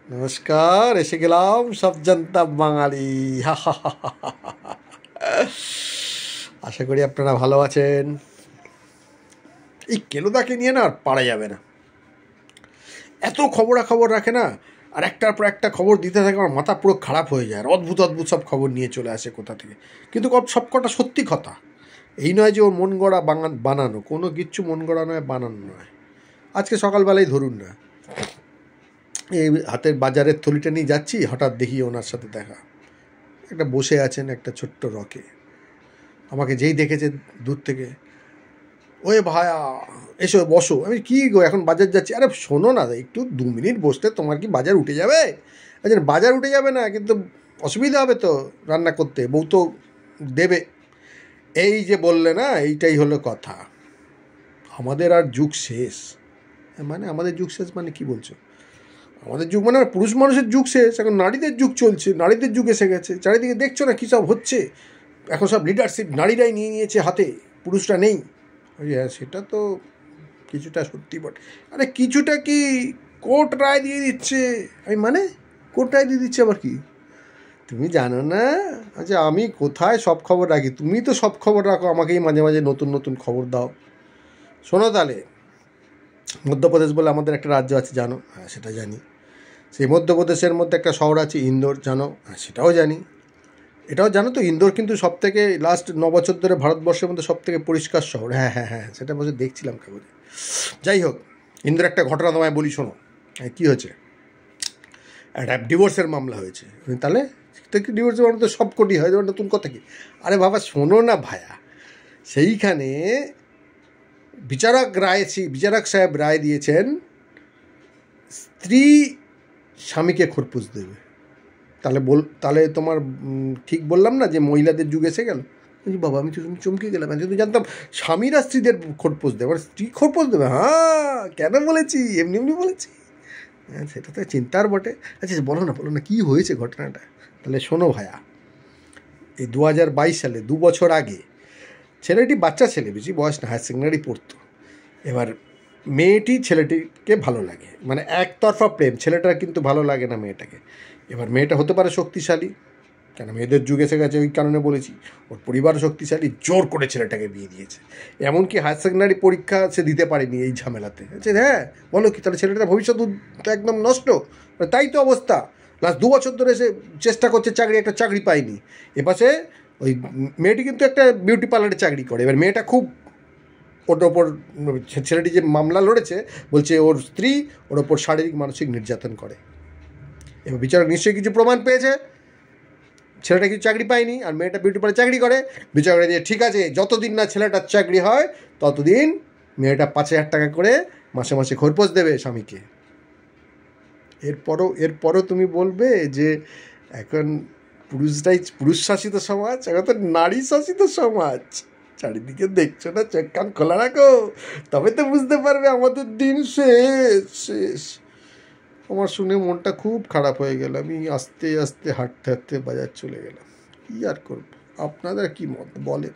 নমস্কার, এসে গেলাম সব জানতাম বাঙালি। আশা করি আপনারা ভালো আছেন। এই কেলোদাকে নিয়ে না আর পারা যাবে না, এত খবরাখবর রাখে না, আর একটার পর একটা খবর দিতে থাকে, আমার মাথা পুরো খারাপ হয়ে যায়। আর অদ্ভুত অদ্ভুত সব খবর নিয়ে চলে আসে কোথা থেকে, কিন্তু সব কটা সত্যি কথা। এই নয় যে ওর মন গড়া বানানো, কোনো কিচ্ছু মন গড়া নয়, বানানো নয়। আজকে সকালবেলায় ধরুন না, এই হাতের বাজারের থলিটা নিয়ে যাচ্ছি, হঠাৎ দেখি ওনার সাথে দেখা। একটা বসে আছেন একটা ছোট্ট রকে, আমাকে যেই দেখেছে দূর থেকে, ওয়ে ভায়া এসো বসো। আমি কি গো, এখন বাজার যাচ্ছি। আরে শোনো না, একটু 2 মিনিট বসতে তোমার কি বাজার উঠে যাবে? আচ্ছা, বাজার উঠে যাবে না, কিন্তু অসুবিধা হবে তো রান্না করতে, বউ তো দেবে। এই যে বললে না, এইটাই হলো কথা। আমাদের আর যুগ শেষ। মানে আমাদের যুগ শেষ মানে কি বলছো? আমাদের যুগ মানে পুরুষ মানুষের যুগ শেষ, এখন নারীদের যুগ চলছে, নারীদের যুগ এসে গেছে। চারিদিকে দেখছো না কী সব হচ্ছে, এখন সব লিডারশিপ নারীরাই নিয়ে নিয়েছে হাতে, পুরুষরা নেই। হ্যাঁ, সেটা তো কিছুটা সত্যি বটে। আরে কিছুটা কি, কোর্ট রায় দিয়ে দিচ্ছে। মানে কোর্ট রায় দিয়ে দিচ্ছে আবার কি? তুমি জানো না? আচ্ছা, আমি কোথায় সব খবর রাখি? তুমি তো সব খবর রাখো, আমাকেই মাঝে মাঝে নতুন নতুন খবর দাও। শোনো তাহলে, মধ্যপ্রদেশ বলে আমাদের একটা রাজ্য আছে, জানো? হ্যাঁ, সেটা জানি। সেই মধ্যপ্রদেশের মধ্যে একটা শহর আছে ইন্দোর, জানো? হ্যাঁ, সেটাও জানি। এটাও জানো তো, ইন্দোর কিন্তু সব থেকে লাস্ট 9 বছর ধরে ভারতবর্ষের মধ্যে সব থেকে পরিষ্কার শহর। হ্যাঁ হ্যাঁ হ্যাঁ, সেটা বছর দেখছিলাম খবরে। যাই হোক, ইন্দোর একটা ঘটনা তোমায় বলি, শোনো। কী হয়েছে, একটা ডিভোর্সের মামলা হয়েছে। তাহলে ডিভোর্সের মামলা তো সব কোটি হয়, নতুন কথা কি? আরে বাবা শোনো না ভায়া, সেইখানে বিচারক সাহেব রায় দিয়েছেন, স্ত্রী স্বামীকে খরপুশ দেবে। তাহলে তোমার ঠিক বললাম না যে মহিলাদের যুগ এসে গেল? বাবা, আমি তো চমকে গেলাম। আমি তো জানতাম স্বামীরা স্ত্রীদের খোরপোশ দেবে, স্ত্রী খোরপোশ দেবে। হ্যাঁ, কেন বলেছি, এমনি এমনি বলেছি। হ্যাঁ, সেটা তো চিন্তার বটে। আচ্ছা, বলো না কী হয়েছে ঘটনাটা। তাহলে শোনো ভায়া, এই 2022 সালে 2 বছর আগে, ছেলেটি বাচ্চা ছেলে, বেশি বয়স না, হায়ার সেকেন্ডারি পড়তো। এবার মেয়েটি ছেলেটিকে ভালো লাগে, মানে একতরফা প্রেম, ছেলেটার কিন্তু ভালো লাগে না মেয়েটাকে। এবার মেয়েটা হতে পারে শক্তিশালী, কেন মেয়েদের যুগ এসে গেছে, ওই কারণে বলেছি। ওর পরিবারও শক্তিশালী, জোর করে ছেলেটাকে বিয়ে দিয়েছে। এমনকি হায়ার সেকেন্ডারি পরীক্ষা সে দিতে পারেনি এই ঝামেলাতে। আচ্ছা হ্যাঁ, বলো কি, তাহলে ছেলেটার ভবিষ্যৎ একদম নষ্ট? তাই তো অবস্থা। লাস্ট 2 বছর ধরে সে চেষ্টা করছে চাকরি, একটা চাকরি পায়নি। এপাশে ওই মেয়েটি কিন্তু একটা বিউটি পার্লারে চাকরি করে। এবার মেয়েটা খুব ওর ওপর, ছেলেটি যে মামলা লড়েছে, বলছে ওর স্ত্রী ওর ওপর শারীরিক মানসিক নির্যাতন করে। এবার বিচারক নিশ্চয়ই কিছু প্রমাণ পেয়েছে, ছেলেটা কিছু চাকরি পায়নি আর মেয়েটা বিউটি পার্লারে চাকরি করে। বিচারকরা যে ঠিক আছে, যতদিন না ছেলেটার চাকরি হয় ততদিন মেয়েটা 5,000 টাকা করে মাসে মাসে খরপোশ দেবে স্বামীকে। এরপরও তুমি বলবে যে এখন পুরুষ শাসিত সমাজ, এখন তো নারী শাসিত সমাজ। চারিদিকে দেখছো না, চোখ কান খোলা রাখো, তবে তো বুঝতে পারবে আমাদের দিন শেষ। আমার শুনে মনটা খুব খারাপ হয়ে গেল। আমি আস্তে আস্তে হাঁটতে হাঁটতে বাজার চলে গেলাম। কী আর করব, আপনাদের কি মত বলেন?